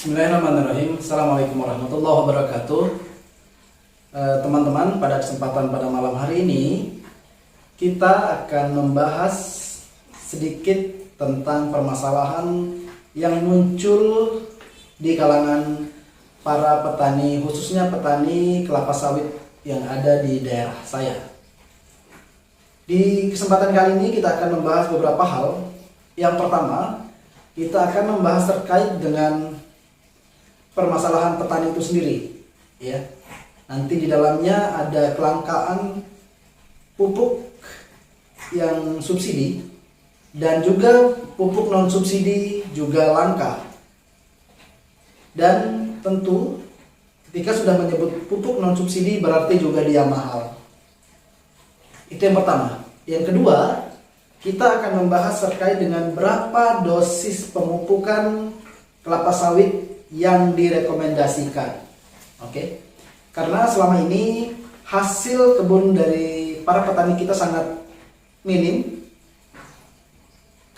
Bismillahirrahmanirrahim. Assalamualaikum warahmatullahi wabarakatuh. Teman-teman, pada kesempatan pada malam hari ini kita akan membahas sedikit tentang permasalahan yang muncul di kalangan para petani, khususnya petani kelapa sawit yang ada di daerah saya. Di kesempatan kali ini kita akan membahas beberapa hal. Yang pertama, kita akan membahas terkait dengan permasalahan petani itu sendiri, ya. Nanti di dalamnya ada kelangkaan pupuk yang subsidi dan juga pupuk non subsidi juga langka. Dan tentu ketika sudah menyebut pupuk non subsidi berarti juga dia mahal. Itu yang pertama. Yang kedua, kita akan membahas terkait dengan berapa dosis pemupukan kelapa sawit yang direkomendasikan. Oke. Karena selama ini hasil kebun dari para petani kita sangat minim.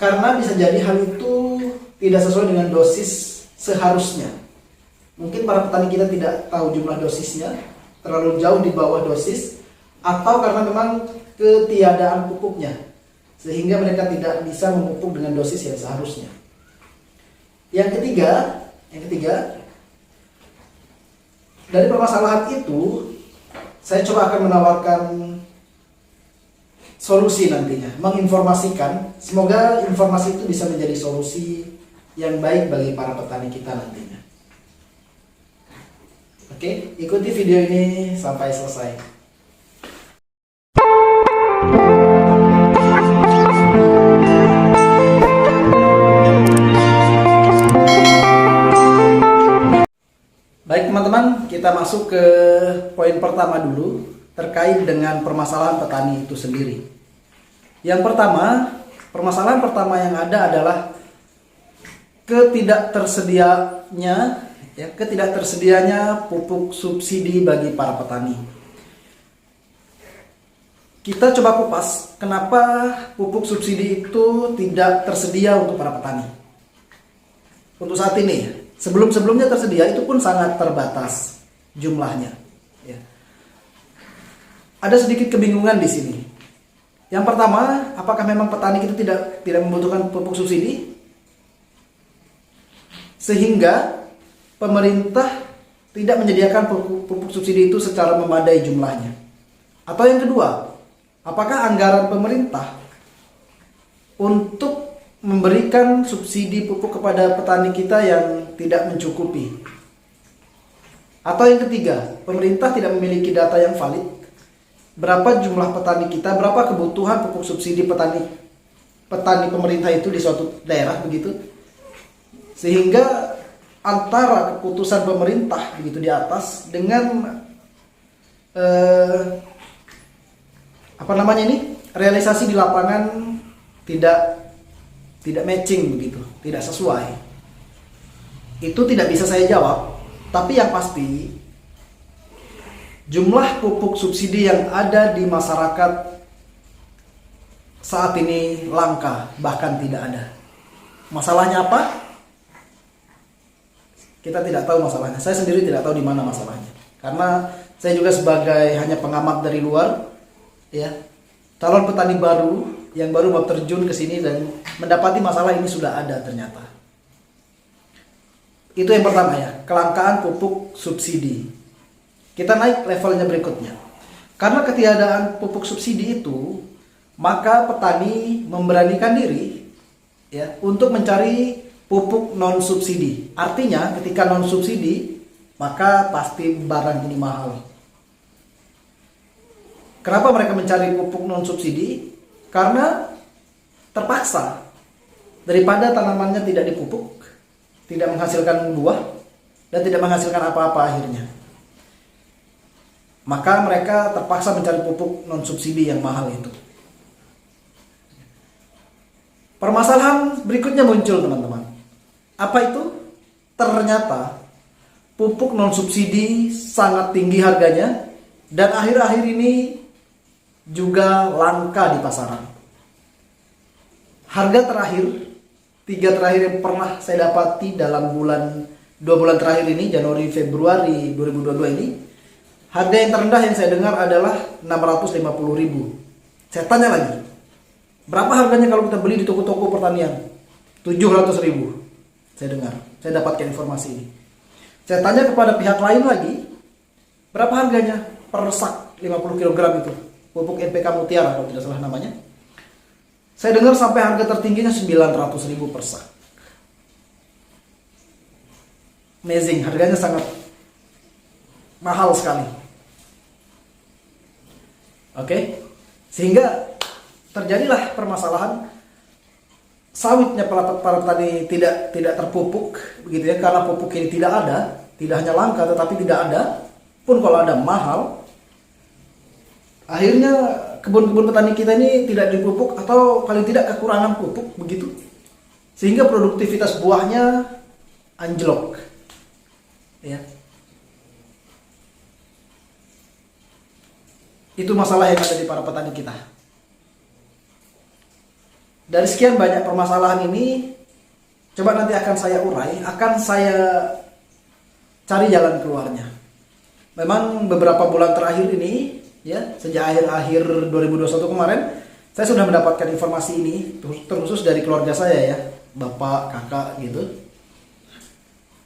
Karena bisa jadi hal itu tidak sesuai dengan dosis seharusnya. Mungkin para petani kita tidak tahu jumlah dosisnya, terlalu jauh di bawah dosis, atau karena memang ketiadaan pupuknya, sehingga mereka tidak bisa memupuk dengan dosis yang seharusnya. Yang ketiga, dari permasalahan itu saya coba akan menawarkan solusi nantinya, menginformasikan. Semoga informasi itu bisa menjadi solusi yang baik bagi para petani kita nantinya. Oke, ikuti video ini sampai selesai. Baik teman-teman, kita masuk ke poin pertama dulu terkait dengan permasalahan petani itu sendiri. Yang pertama, permasalahan pertama yang ada adalah ketidaktersedianya pupuk subsidi bagi para petani. Kita coba kupas kenapa pupuk subsidi itu tidak tersedia untuk para petani. Untuk saat ini, sebelum-sebelumnya tersedia itu pun sangat terbatas jumlahnya. Ya. Ada sedikit kebingungan di sini. Yang pertama, apakah memang petani itu tidak membutuhkan pupuk subsidi, sehingga pemerintah tidak menyediakan pupuk subsidi itu secara memadai jumlahnya? Atau yang kedua, apakah anggaran pemerintah untuk memberikan subsidi pupuk kepada petani kita yang tidak mencukupi? Atau yang ketiga, pemerintah tidak memiliki data yang valid berapa jumlah petani kita, berapa kebutuhan pupuk subsidi petani pemerintah itu di suatu daerah begitu, sehingga antara keputusan pemerintah begitu di atas dengan realisasi di lapangan tidak matching begitu, tidak sesuai. Itu tidak bisa saya jawab, tapi yang pasti jumlah pupuk subsidi yang ada di masyarakat saat ini langka, bahkan tidak ada. Masalahnya apa? Kita tidak tahu masalahnya. Saya sendiri tidak tahu di mana masalahnya. Karena saya juga sebagai hanya pengamat dari luar, ya, calon petani baru yang baru mau terjun ke sini dan mendapati masalah ini sudah ada ternyata. Itu yang pertama ya, kelangkaan pupuk subsidi. Kita naik levelnya berikutnya. Karena ketiadaan pupuk subsidi itu, maka petani memberanikan diri ya untuk mencari pupuk non subsidi. Artinya ketika non subsidi, maka pasti barang ini mahal. Kenapa mereka mencari pupuk non subsidi? Karena terpaksa, daripada tanamannya tidak dipupuk, tidak menghasilkan buah, dan tidak menghasilkan apa-apa akhirnya, maka mereka terpaksa mencari pupuk non subsidi yang mahal itu. Permasalahan berikutnya muncul teman-teman. Apa itu? Ternyata pupuk non subsidi sangat tinggi harganya dan akhir-akhir ini juga langka di pasaran. Harga terakhir 3 terakhir yang pernah saya dapati dalam bulan 2 bulan terakhir ini, Januari Februari 2022 ini, harga yang terendah yang saya dengar adalah 650.000. Saya tanya lagi, berapa harganya kalau kita beli di toko-toko pertanian? 700.000. Saya dengar, saya dapatkan informasi ini. Saya tanya kepada pihak lain lagi, berapa harganya per sak 50 kg itu? Pupuk NPK Mutiara kalau tidak salah namanya. Saya dengar sampai harga tertingginya 900.000 per sak. Amazing, harganya sangat mahal sekali. Oke, sehingga terjadilah permasalahan sawitnya para petani tidak terpupuk, begitu ya, karena pupuk ini tidak ada, tidak hanya langka tetapi tidak ada, pun kalau ada mahal. Akhirnya kebun-kebun petani kita ini tidak dipupuk atau paling tidak kekurangan pupuk begitu, sehingga produktivitas buahnya anjlok, ya. Itu masalah yang ada di para petani kita. Dari sekian banyak permasalahan ini, coba nanti akan saya urai, akan saya cari jalan keluarnya. Memang beberapa bulan terakhir ini, ya, sejak akhir-akhir 2021 kemarin, saya sudah mendapatkan informasi ini, terkhusus dari keluarga saya ya, bapak, kakak gitu.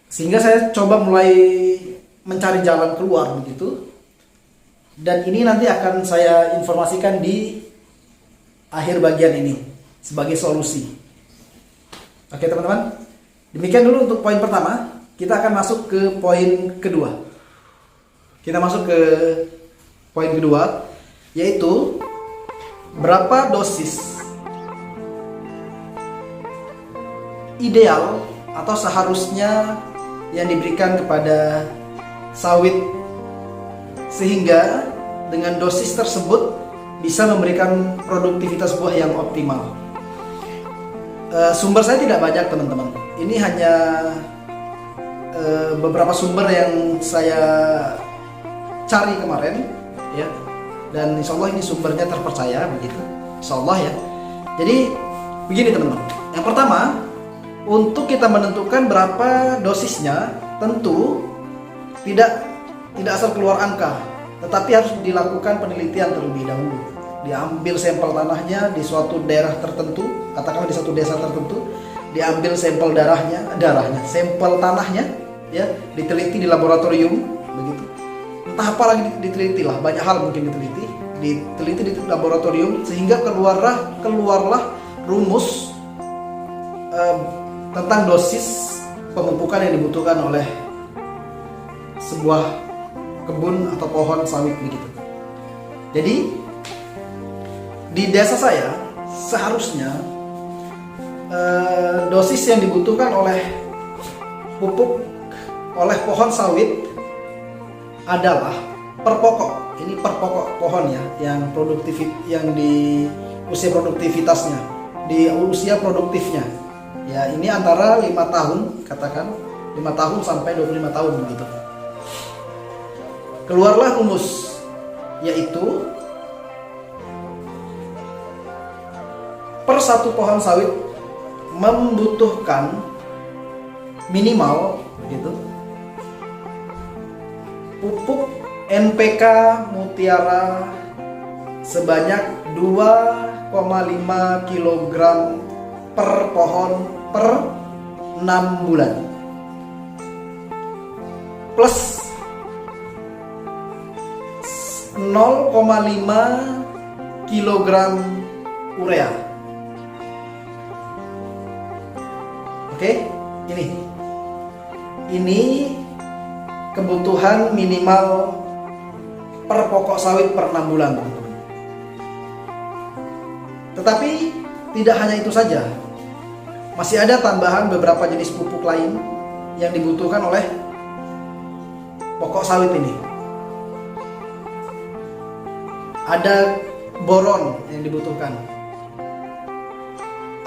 Sehingga saya coba mulai mencari jalan keluar begitu. Dan ini nanti akan saya informasikan di akhir bagian ini sebagai solusi. Oke teman-teman, demikian dulu untuk poin pertama. Kita akan masuk ke poin kedua. Kita masuk ke poin kedua, yaitu berapa dosis ideal atau seharusnya yang diberikan kepada sawit sehingga dengan dosis tersebut bisa memberikan produktivitas buah yang optimal. Sumber saya tidak banyak teman-teman. Ini hanya beberapa sumber yang saya cari kemarin, ya. Dan insya Allah ini sumbernya terpercaya begitu, insya Allah ya. Jadi begini teman-teman. Yang pertama, untuk kita menentukan berapa dosisnya, tentu tidak asal keluar angka, tetapi harus dilakukan penelitian terlebih dahulu. Diambil sampel tanahnya di suatu daerah tertentu, katakanlah di satu desa tertentu, diambil sampel sampel tanahnya, ya, diteliti di laboratorium, begitu. Entah apa lagi diteliti lah, banyak hal mungkin diteliti di laboratorium sehingga keluarlah rumus tentang dosis pemupukan yang dibutuhkan oleh sebuah kebun atau pohon sawit begitu. Jadi di desa saya seharusnya dosis yang dibutuhkan oleh pupuk oleh pohon sawit adalah per pokok. Ini per pokok pohon ya, yang di usia produktivitasnya, di usia produktifnya. Ya, ini antara 5 tahun, katakan 5 tahun sampai 25 tahun begitu. Keluarlah rumus, yaitu per satu pohon sawit membutuhkan minimal gitu pupuk NPK Mutiara sebanyak 2,5 kg per pohon per 6 bulan plus 0,5 kg urea. Oke, ini kebutuhan minimal per pokok sawit per 6 bulan, teman-teman. Tetapi tidak hanya itu saja. Masih ada tambahan beberapa jenis pupuk lain yang dibutuhkan oleh pokok sawit ini. Ada boron yang dibutuhkan.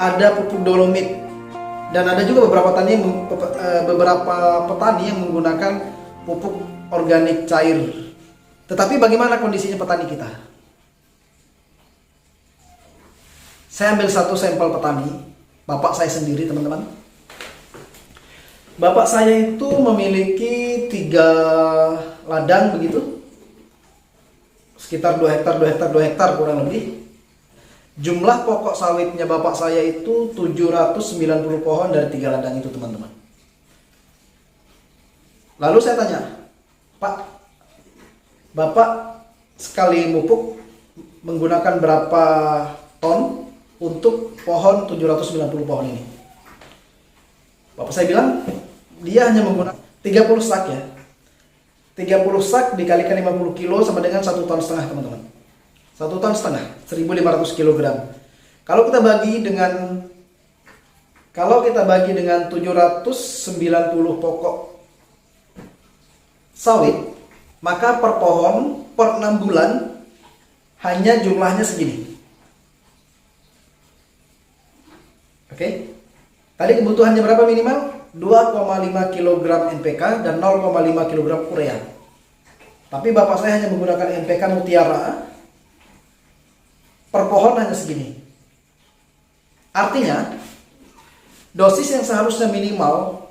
Ada pupuk dolomit. Dan ada juga beberapa petani yang menggunakan pupuk organik cair. Tetapi bagaimana kondisinya petani kita? Saya ambil satu sampel petani, bapak saya sendiri teman-teman. Bapak saya itu memiliki 3 ladang begitu, sekitar 2 hektar, 2 hektar, 2 hektar kurang lebih. Jumlah pokok sawitnya bapak saya itu 790 pohon dari 3 ladang itu, teman-teman. Lalu saya tanya, Pak, Bapak sekali mupuk menggunakan berapa ton untuk pohon 790 pohon ini? Bapak saya bilang, dia hanya menggunakan 30 sak ya. 30 sak dikalikan 50 kilo sama dengan 1,5 ton, teman-teman. 1,5 ton, 1.500 kilogram. Kalau kita bagi dengan 790 pokok sawit, maka per pohon per 6 bulan hanya jumlahnya segini. Oke. Tadi kebutuhannya berapa minimal? 2,5 kg NPK dan 0,5 kg urea. Tapi bapak saya hanya menggunakan NPK Mutiara, per pohon hanya segini. Artinya dosis yang seharusnya minimal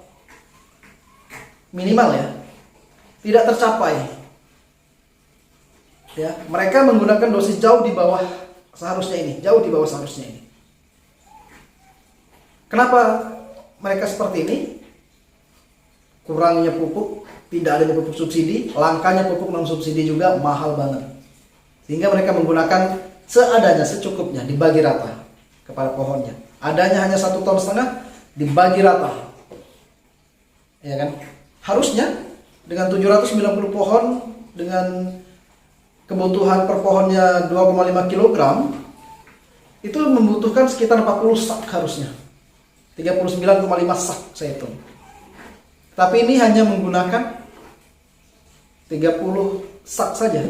ya, tidak tercapai. Ya, mereka menggunakan dosis jauh di bawah seharusnya ini, Kenapa mereka seperti ini? Kurangnya pupuk, tidak adanya pupuk subsidi, langkanya pupuk non subsidi juga mahal banget. Sehingga mereka menggunakan seadanya, secukupnya, dibagi rata kepada pohonnya. Adanya hanya 1,5 ton, dibagi rata. Ya kan? Harusnya dengan 790 pohon dengan kebutuhan per pohonnya 2,5 kg itu membutuhkan sekitar 40 sak harusnya. 39,5 sak saya hitung. Tapi ini hanya menggunakan 30 sak saja.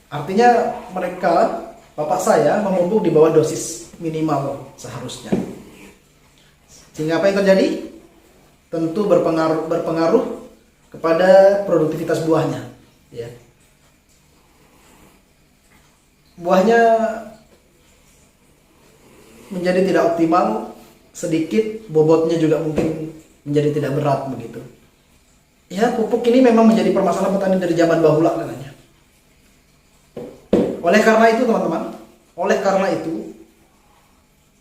Artinya mereka, bapak saya memupuk di bawah dosis minimal seharusnya. Sehingga apa yang terjadi? Tentu berpengaruh kepada produktivitas buahnya. Ya. Buahnya menjadi tidak optimal, sedikit, bobotnya juga mungkin menjadi tidak berat begitu. Ya, pupuk ini memang menjadi permasalahan petani dari zaman bahula katanya. Oleh karena itu teman-teman,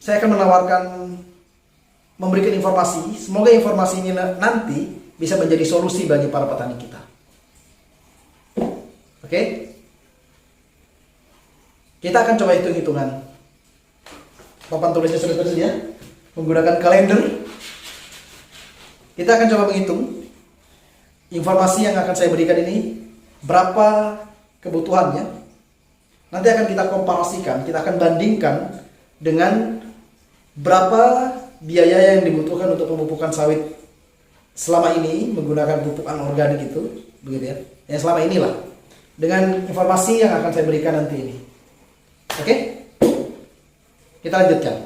saya akan memberikan informasi, semoga informasi ini nanti bisa menjadi solusi bagi para petani kita. Oke? Kita akan coba hitung-hitungan. Papan tulisnya sudah tersedia, menggunakan kalender. Kita akan coba menghitung informasi yang akan saya berikan ini, berapa kebutuhannya. Nanti akan kita komparasikan, kita akan bandingkan dengan berapa biaya yang dibutuhkan untuk pemupukan sawit selama ini menggunakan pupuk anorganik itu, begitu ya. Yang selama inilah, dengan informasi yang akan saya berikan nanti ini. Oke? Kita lanjutkan.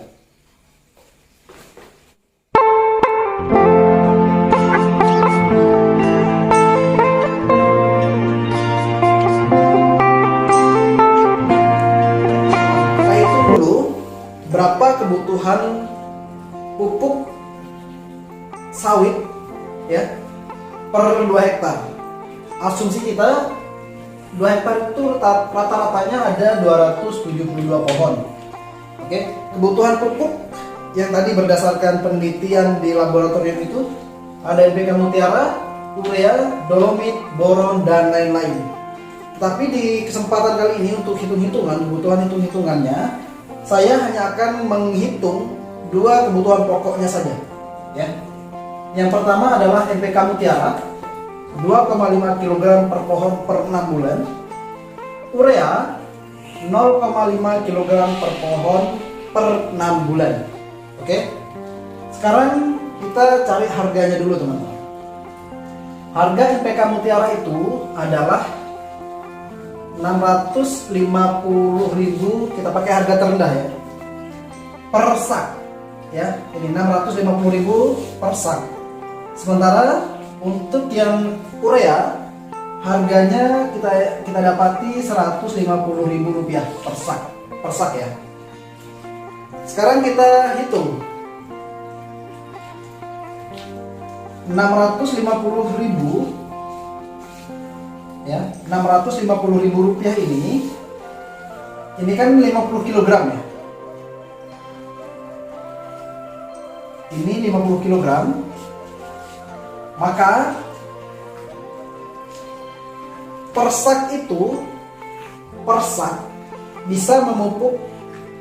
Kita hitung dulu berapa kebutuhan pupuk sawit ya per 2 hektar. Asumsi kita 2 hektar itu rata-ratanya ada 272 pohon. Oke, kebutuhan pupuk yang tadi berdasarkan penelitian di laboratorium itu ada NPK Mutiara, urea, dolomit, boron, dan lain-lain. Tapi di kesempatan kali ini untuk kebutuhan hitung-hitungannya, saya hanya akan menghitung 2 kebutuhan pokoknya saja. Ya. Yang pertama adalah NPK Mutiara, 2,5 kg per pohon per 6 bulan. Urea 0,5 kg per pohon per 6 bulan. Oke. Sekarang kita cari harganya dulu teman-teman. Harga NPK Mutiara itu adalah 650.000, kita pakai harga terendah ya, per sak ya. Ini 650.000 per sak. Sementara untuk yang urea harganya kita dapati Rp150.000 per sak ya. Sekarang kita hitung 650.000 ya, 650.000 rupiah ini kan 50 kilogram ya. Ini 50 kilogram. Maka per sak itu, per sak bisa memupuk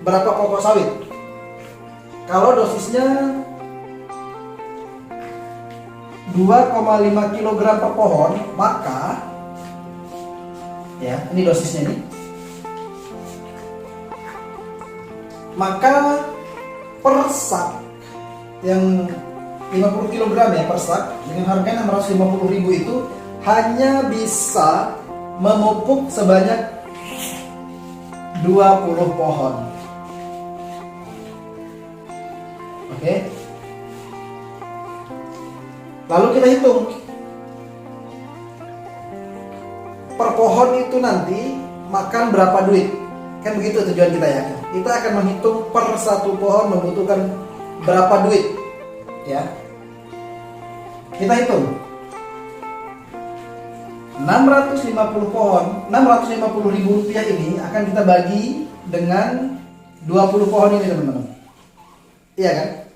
berapa pokok sawit? Kalau dosisnya 2,5 kg per pohon, maka ya, ini dosisnya nih. Maka per sak yang 50 kg ya per sak dengan harga 650.000 itu hanya bisa memupuk sebanyak 20 pohon. Oke. Lalu kita hitung per pohon itu nanti makan berapa duit. Kan begitu tujuan kita ya. Kita akan menghitung per satu pohon membutuhkan berapa duit. Ya. Kita hitung 650 pohon, 650.000 rupiah ini akan kita bagi dengan 20 pohon ini teman-teman. Iya kan?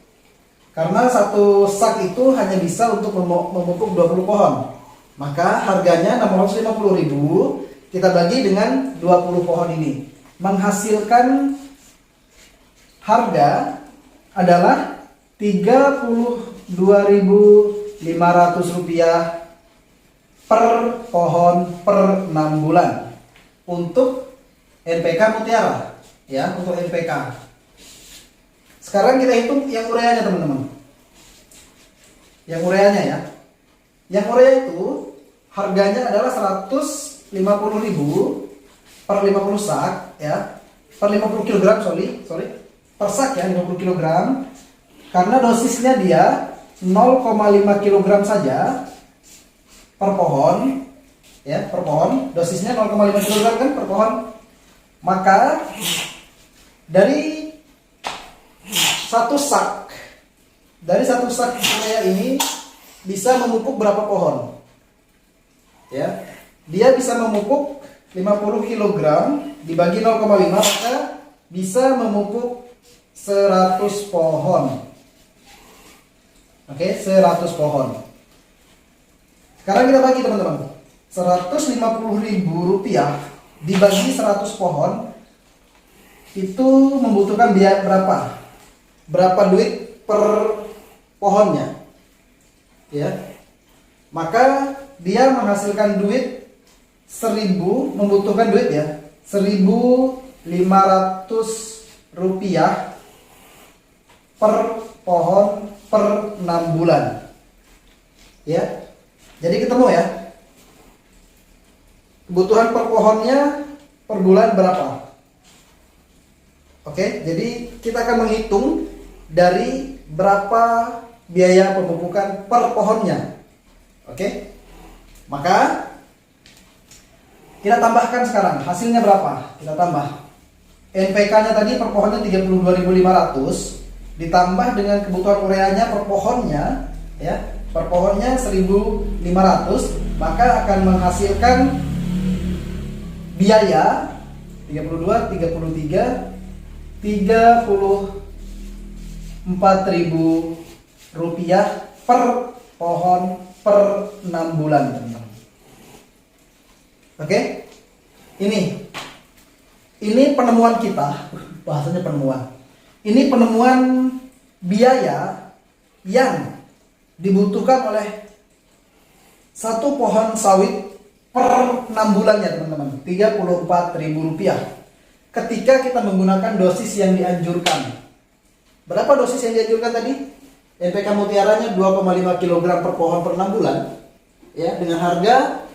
Karena satu sak itu hanya bisa untuk memupuk 20 pohon. Maka harganya 650.000 kita bagi dengan 20 pohon ini. Menghasilkan harga adalah 32.500 rupiah per pohon per 6 bulan untuk NPK Mutiara ya, untuk NPK. Sekarang kita hitung yang ureanya teman-teman. Yang ureanya ya. Yang urea itu harganya adalah 150.000 per 50 sak ya. Per 50 kg sorry. Per sak ya, 50 kg. Karena dosisnya dia 0,5 kg saja per pohon ya, per pohon dosisnya 0,5 kg kan per pohon. Maka dari satu sak urea ini bisa memupuk berapa pohon ya? Dia bisa memupuk 50 kg dibagi 0,5 maka bisa memupuk 100 pohon. Oke, 100 pohon. Sekarang kita bagi teman-teman. 150.000 rupiah dibagi 100 pohon itu membutuhkan biaya berapa? Berapa duit per pohonnya? Ya. Maka dia menghasilkan duit 1.000, membutuhkan duit ya 1.500 rupiah per pohon per 6 bulan. Ya. Jadi ketemu ya. Kebutuhan per pohonnya per bulan berapa? Oke, jadi kita akan menghitung dari berapa biaya pemupukan per pohonnya. Oke. Maka kita tambahkan sekarang hasilnya berapa? Kita tambah. NPK-nya tadi per pohonnya 32.500 ditambah dengan kebutuhan ureanya per pohonnya ya. Per pohonnya 1.500, maka akan menghasilkan biaya 32, 33, 34.000 rupiah per pohon per 6 bulan teman-teman. Oke, ini penemuan kita, bahasanya penemuan. Ini penemuan biaya yang dibutuhkan oleh satu pohon sawit per 6 bulannya teman-teman, 34.000 rupiah. Ketika kita menggunakan dosis yang dianjurkan. Berapa dosis yang dianjurkan tadi? NPK Mutiaranya 2,5 kg per pohon per 6 bulan. Ya, dengan harga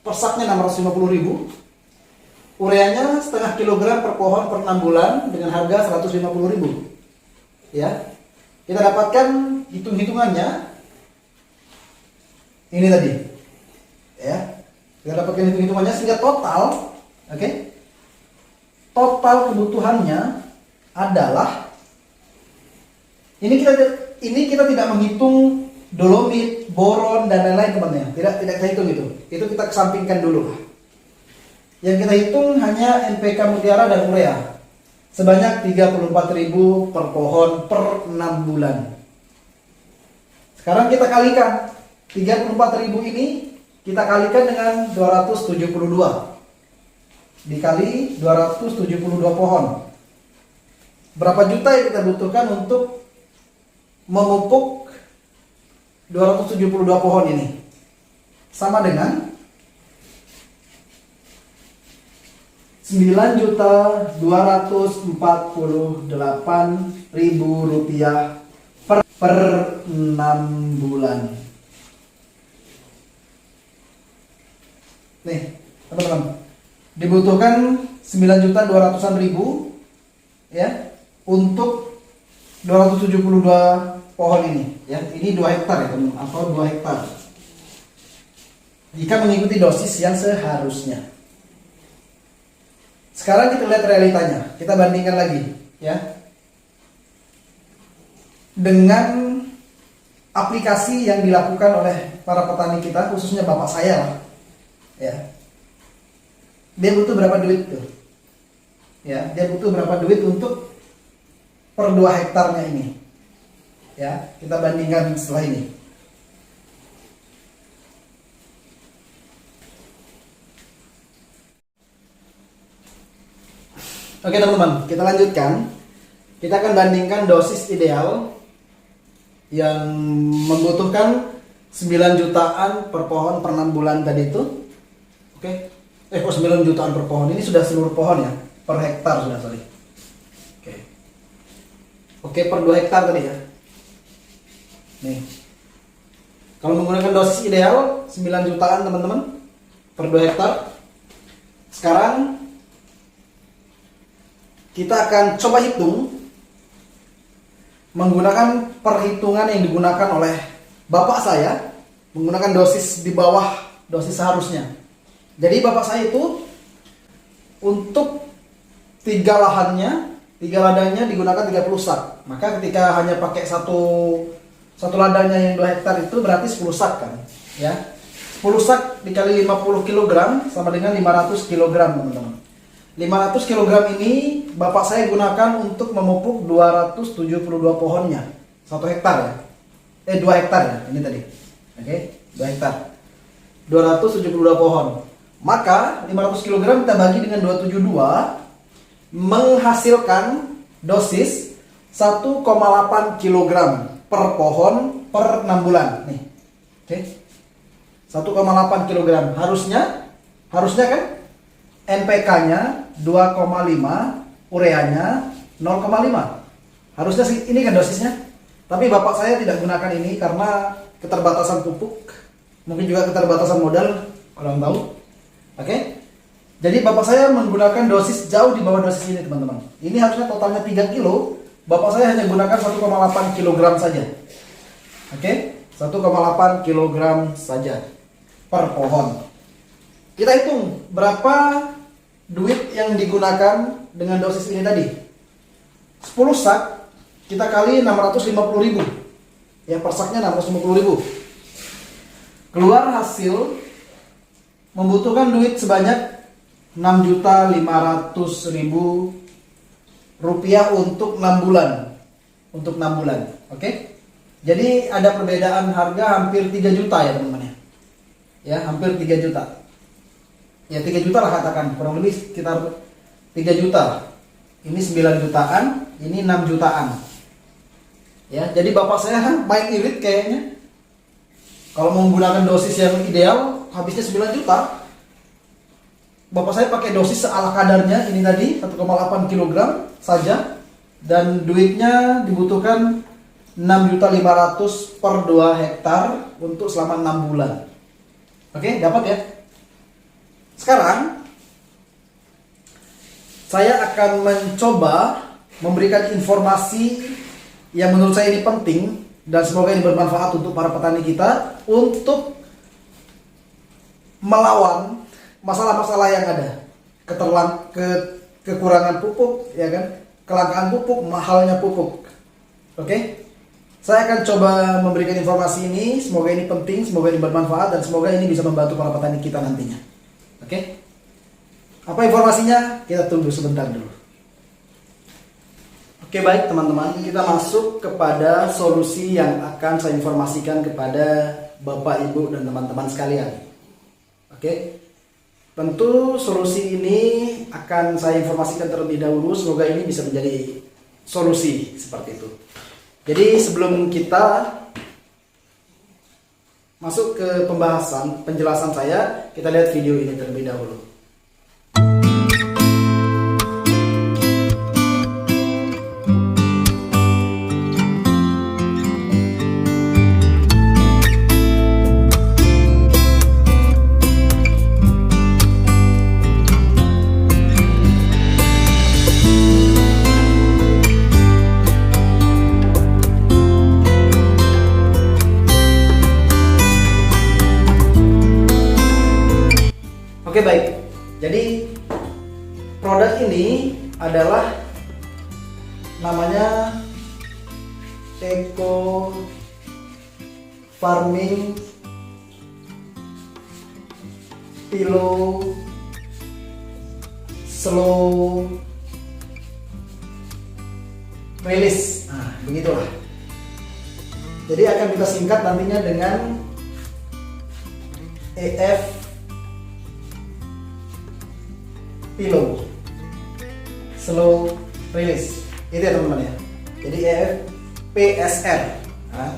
per saknya 650.000. Ureanya setengah kilogram per pohon per 6 bulan dengan harga 150.000. Ya. Kita dapatkan hitung-hitungannya. Ini tadi. Ya. Kita dapatkan hitung-hitungannya sehingga total, oke? Total kebutuhannya adalah ini kita tidak menghitung dolomit, boron dan lain-lain teman-teman. Tidak kita hitung itu. Itu kita kesampingkan dulu. Yang kita hitung hanya NPK mutiara dan urea sebanyak 34.000 per pohon per 6 bulan. Sekarang kita kalikan 34.000 ini kita kalikan dengan 272 dikali 272 pohon. Berapa juta yang kita butuhkan untuk memupuk 272 pohon ini? Sama dengan 9.248.000 rupiah per 6 bulan. Nih, teman-teman. Dibutuhkan 9.200.000 ya untuk 272 pohon ini ya. Ini 2 hektar ya teman-teman, atau 2 hektar. Jika mengikuti dosis yang seharusnya. Sekarang kita lihat realitanya. Kita bandingkan lagi ya. Dengan aplikasi yang dilakukan oleh para petani kita, khususnya bapak saya lah. Ya. Dia butuh berapa duit tuh? Ya, dia butuh berapa duit untuk per 2 hektarnya ini? Ya, kita bandingkan setelah ini. Oke teman-teman, kita lanjutkan. Kita akan bandingkan dosis ideal yang membutuhkan 9 jutaan per pohon per 6 bulan tadi itu. Oke. 9 jutaan per pohon. Ini sudah seluruh pohon ya. Per hektar sudah, sorry. Oke, per 2 hektar tadi ya. Nih. Kalau menggunakan dosis ideal 9 jutaan teman-teman per 2 hektar. Sekarang kita akan coba hitung menggunakan perhitungan yang digunakan oleh bapak saya, menggunakan dosis di bawah dosis seharusnya. Jadi bapak saya itu untuk 3 ladangnya digunakan 30 sak. Maka ketika hanya pakai satu ladangnya yang 2 hektar itu berarti 10 sak kan, ya. 10 sak dikali 50 kg sama dengan 500 kg teman-teman. 500 kg ini bapak saya gunakan untuk memupuk 272 pohonnya. 1 hektar ya. 2 hektar ya, ini tadi. Oke, 2 hektar. 272 pohon. Maka 500 kg kita bagi dengan 272 menghasilkan dosis 1,8 kg per pohon per 6 bulan. Nih. Oke. 1,8 kg. Harusnya kan NPK-nya 2,5, ureanya 0,5. Harusnya sih ini kan dosisnya. Tapi bapak saya tidak gunakan ini karena keterbatasan pupuk, mungkin juga keterbatasan modal, orang tahu. Oke. Jadi bapak saya menggunakan dosis jauh di bawah dosis ini teman-teman. Ini harusnya totalnya 3 kilo. Bapak saya hanya gunakan 1,8 kg saja. Oke, 1,8 kg saja per pohon. Kita hitung berapa duit yang digunakan dengan dosis ini tadi. 10 sak kita kali 650.000. Ya, per saknya 650.000. Keluar hasil membutuhkan duit sebanyak 6.500.000 rupiah untuk 6 bulan. Untuk 6 bulan. Oke? Jadi ada perbedaan harga hampir 3 juta ya teman-teman ya. Hampir 3 juta. Ya 3 juta lah katakan, kurang lebih sekitar 3 juta. Ini 9 jutaan, ini 6 jutaan. Ya, jadi bapak saya main irit kayaknya. Kalau menggunakan dosis yang ideal habisnya 9 juta. Bapak saya pakai dosis seala kadarnya ini tadi 1,8 kg saja dan duitnya dibutuhkan 6.500.000 per 2 hektar untuk selama 6 bulan. Oke, dapat ya? Sekarang saya akan mencoba memberikan informasi yang menurut saya ini penting dan semoga ini bermanfaat untuk para petani kita untuk melawan masalah-masalah yang ada, kekurangan pupuk, ya kan, kelangkaan pupuk, mahalnya pupuk. Oke, Saya akan coba memberikan informasi ini, semoga ini penting, semoga ini bermanfaat, dan semoga ini bisa membantu para petani kita nantinya. Oke? Apa informasinya? Kita tunggu sebentar dulu. Oke, baik teman-teman, kita masuk kepada solusi yang akan saya informasikan kepada Bapak, Ibu, dan teman-teman sekalian. Oke? Tentu solusi ini akan saya informasikan terlebih dahulu, semoga ini bisa menjadi solusi seperti itu. Jadi sebelum kita masuk ke pembahasan, penjelasan saya, kita lihat video ini terlebih dahulu. Oke, baik, jadi produk ini adalah namanya Eco Farming Pillow Slow Release. Nah, begitulah. Jadi akan kita singkat nantinya dengan EF Pillow Slow Release. Itu ya teman-teman ya. Jadi EFPSR. Nah,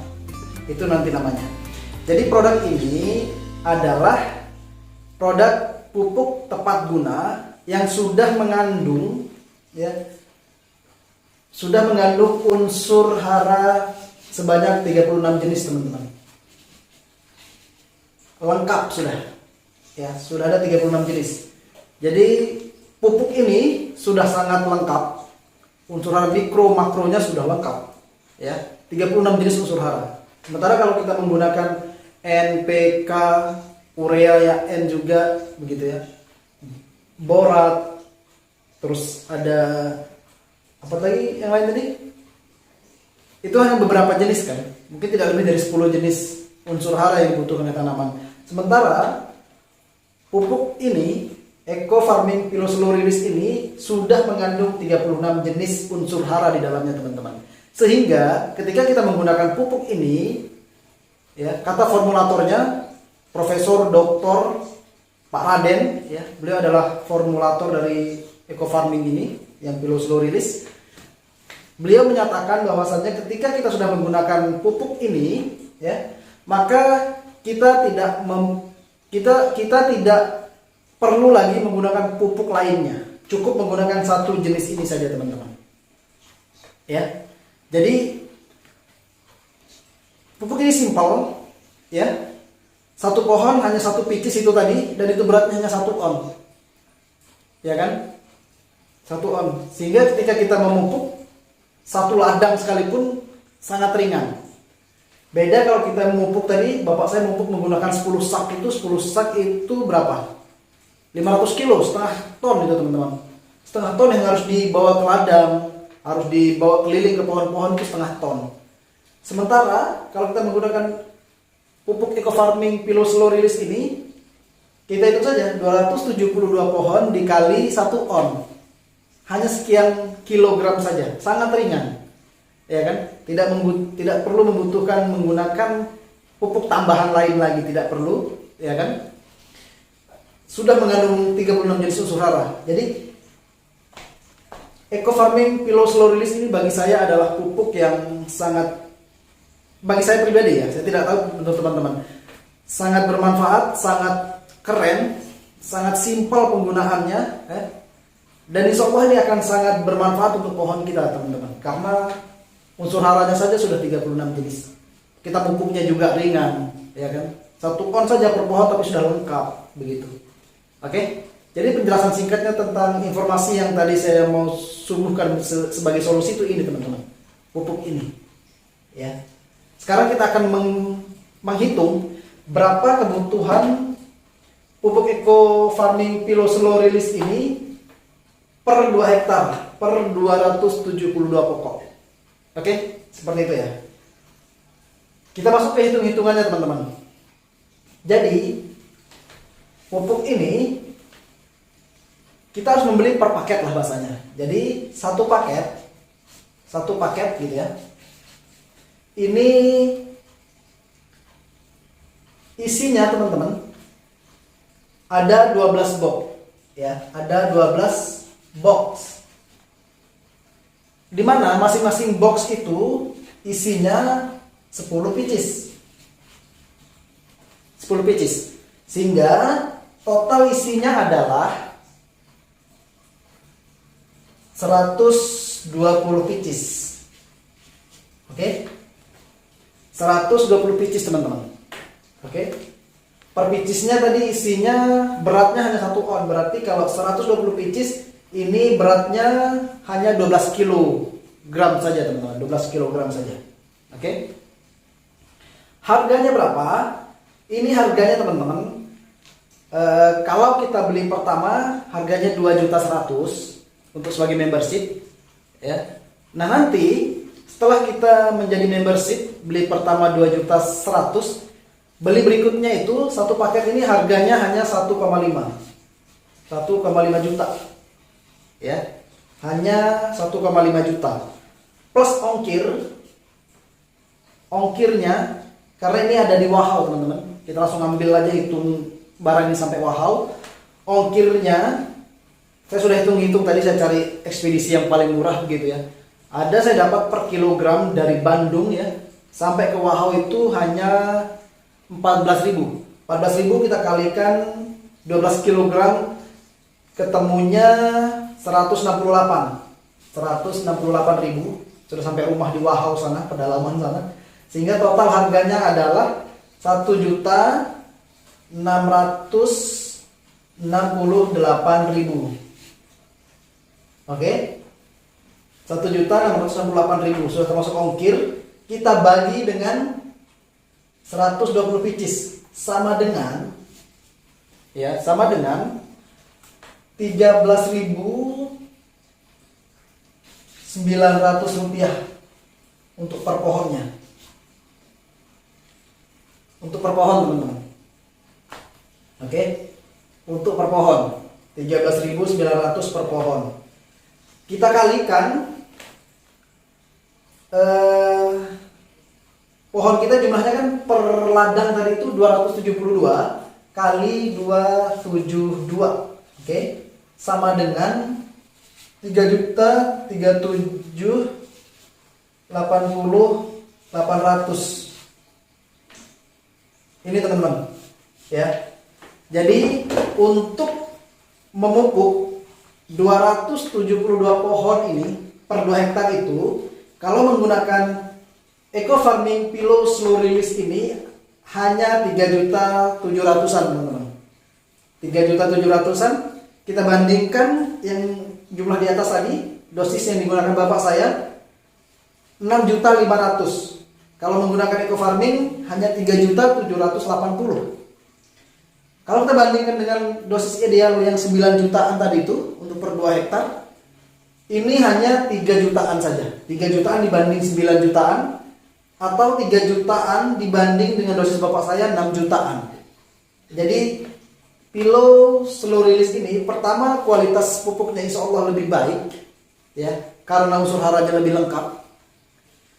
itu nanti namanya. Jadi produk ini adalah produk pupuk tepat guna yang sudah mengandung unsur hara sebanyak 36 jenis, teman-teman. Lengkap sudah. Ya, sudah ada 36 jenis. Jadi pupuk ini sudah sangat lengkap. Unsur hara mikro makronya sudah lengkap. Ya, 36 jenis unsur hara. Sementara kalau kita menggunakan NPK, urea ya N juga begitu ya. Borat, terus ada apa lagi yang lain tadi? Itu hanya beberapa jenis kan. Mungkin tidak lebih dari 10 jenis unsur hara yang dibutuhkan oleh tanaman. Sementara pupuk ini Eco Farming Pillow Slow Release ini sudah mengandung 36 jenis unsur hara di dalamnya, teman-teman. Sehingga ketika kita menggunakan pupuk ini, ya, kata formulatornya Profesor Dr. Pak Raden, ya, beliau adalah formulator dari Eco Farming ini yang Pillow Slow Release. Beliau menyatakan bahwasannya ketika kita sudah menggunakan pupuk ini, ya, maka kita tidak perlu lagi menggunakan pupuk lainnya. Cukup menggunakan satu jenis ini saja, teman-teman. Ya. Jadi pupuk ini simpel, ya. Satu pohon hanya satu pieces itu tadi, dan itu beratnya hanya 1 on. Ya kan? 1 on. Sehingga ketika kita memupuk satu ladang sekalipun sangat ringan. Beda kalau kita memupuk tadi, bapak saya memupuk menggunakan 10 sak itu, 10 sak itu berapa? 500 kilo, setengah ton itu, teman-teman. Setengah ton yang harus dibawa ke ladang, harus dibawa keliling ke pohon-pohon itu setengah ton. Sementara kalau kita menggunakan pupuk Eco Farming Pillow Slow Release ini, kita itu saja 272 pohon dikali 1 on. Hanya sekian kilogram saja, sangat ringan. Ya kan? Tidak perlu membutuhkan menggunakan pupuk tambahan lain lagi, tidak perlu, ya kan? Sudah mengandung 36 jenis unsur hara. Jadi Eco Farming Pillow Slow Release ini bagi saya adalah pupuk yang sangat, bagi saya pribadi ya, saya tidak tahu untuk teman-teman, sangat bermanfaat, sangat keren, sangat simpel penggunaannya, dan insya Allah ini akan sangat bermanfaat untuk pohon kita, teman-teman, karena unsur haranya saja sudah 36 jenis. Kita pupuknya juga ringan, ya kan? 1 on saja per pohon tapi sudah lengkap begitu. Oke, jadi penjelasan singkatnya tentang informasi yang tadi saya mau suguhkan sebagai solusi itu ini, teman-teman, pupuk ini. Ya, sekarang kita akan menghitung berapa kebutuhan pupuk Eco Farming Pillow Slow Release ini per 2 hektar, per 272 pokok. Oke, seperti itu ya. Kita masuk ke hitung-hitungannya teman-teman. Jadi pupuk ini kita harus membeli per paket lah bahasanya. Jadi satu paket gitu ya. Ini isinya teman-teman ada 12 box ya, ada 12 box. Dimana masing-masing box itu isinya 10 pieces. 10 pieces. Sehingga total isinya adalah 120 pieces. Oke? 120 pieces teman-teman. Oke? Per piecesnya tadi isinya beratnya hanya 1 on. Berarti kalau 120 pieces ini beratnya hanya 12 kilogram saja teman-teman. 12 kilogram saja. Oke? Harganya berapa? Ini harganya teman-teman. Kalau kita beli pertama harganya 2.100.000 untuk sebagai membership ya. Nah nanti setelah kita menjadi membership beli pertama 2.100.000, beli berikutnya itu satu paket ini harganya hanya 1,5 juta ya, hanya 1,5 juta plus ongkirnya. Karena ini ada di Wahau teman-teman, kita langsung ambil aja hitung barang ini sampai Wahau. Ongkirnya saya sudah hitung-hitung tadi, saya cari ekspedisi yang paling murah begitu ya. Ada saya dapat per kilogram dari Bandung ya sampai ke Wahau itu hanya 14.000. 14.000 kita kalikan 12 kilogram ketemunya 168.000. Sudah sampai rumah di Wahau sana, pedalaman sana. Sehingga total harganya adalah 1.668.000. Oke? 1.668.000 sudah termasuk ongkir. Kita bagi dengan 120 pieces sama dengan 13.900 rupiah untuk per pohonnya. Untuk per pohon teman-teman. Oke? Untuk per pohon 13.900 per pohon. Kita kalikan pohon kita jumlahnya kan per ladang tadi itu 272 kali 272. Oke? Sama dengan 3.037.80.800. Ini teman-teman ya. Jadi untuk memupuk 272 pohon ini per 2 hektar itu, kalau menggunakan Eco Farming Pillow Slow Release ini hanya 3.700.000-an teman-teman. 3.700.000-an kita bandingkan yang jumlah di atas tadi, dosis yang digunakan bapak saya 6.500.000. Kalau menggunakan Eco Farming hanya 3.780.000. Kalau kita bandingkan dengan dosis ideal yang 9 jutaan tadi itu untuk per 2 hektar, ini hanya 3 jutaan saja. 3 jutaan dibanding 9 jutaan, atau 3 jutaan dibanding dengan dosis bapak saya 6 jutaan. Jadi Pillow Slow Release ini pertama kualitas pupuknya insya Allah lebih baik ya, karena unsur haranya lebih lengkap.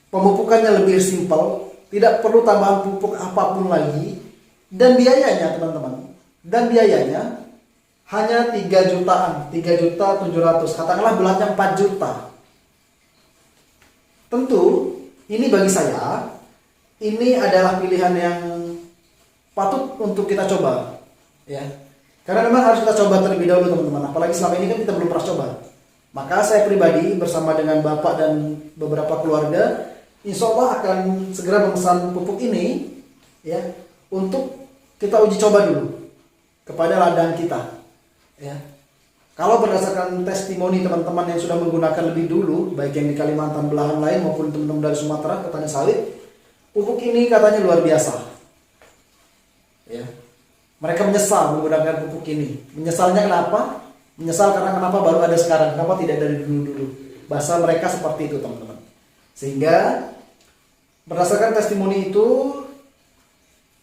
Pemupukannya lebih simpel, tidak perlu tambahan pupuk apapun lagi, dan biayanya teman-teman, hanya 3 jutaan, 3.700.000, katakanlah bulannya 4 juta. Tentu ini bagi saya ini adalah pilihan yang patut untuk kita coba ya, karena memang harus kita coba terlebih dahulu teman-teman, apalagi selama ini kan kita belum pernah coba. Maka saya pribadi bersama dengan bapak dan beberapa keluarga insya Allah akan segera memesan pupuk ini ya, untuk kita uji coba dulu kepada ladang kita ya. Kalau berdasarkan testimoni teman-teman yang sudah menggunakan lebih dulu, baik yang di Kalimantan belahan lain maupun teman-teman dari Sumatera, petani sawit, pupuk ini katanya luar biasa ya. Mereka menyesal menggunakan pupuk ini. Menyesalnya kenapa? Menyesal karena kenapa baru ada sekarang, kenapa tidak dari dulu-dulu. Bahasa mereka seperti itu teman-teman. Sehingga Berdasarkan testimoni itu,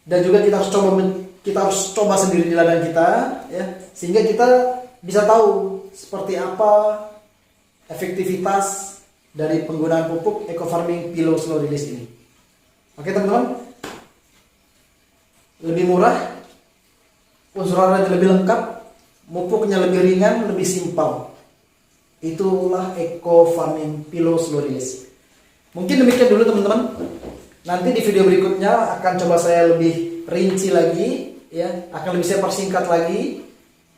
dan juga kita harus coba sendiri di ladang kita, ya, sehingga kita bisa tahu seperti apa efektivitas dari penggunaan pupuk eco farming Pilau Slow Release ini. Oke teman-teman, lebih murah, unsur harianya lebih lengkap, pupuknya lebih ringan, lebih simpel. Itulah eco farming Pilau Slow Release. Mungkin demikian dulu teman-teman. Nanti di video berikutnya akan coba saya lebih rinci lagi, ya, akan lebih saya persingkat lagi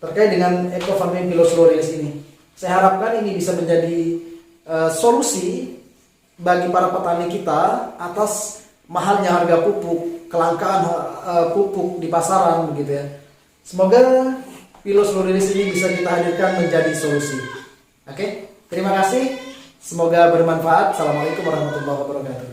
terkait dengan eco farming Pilau Slow Release ini. Saya harapkan ini bisa menjadi solusi bagi para petani kita atas mahalnya harga pupuk, kelangkaan pupuk di pasaran begitu ya. Semoga Pilau Slow Release ini bisa kita hadirkan menjadi solusi. Oke, terima kasih. Semoga bermanfaat. Assalamualaikum warahmatullahi wabarakatuh.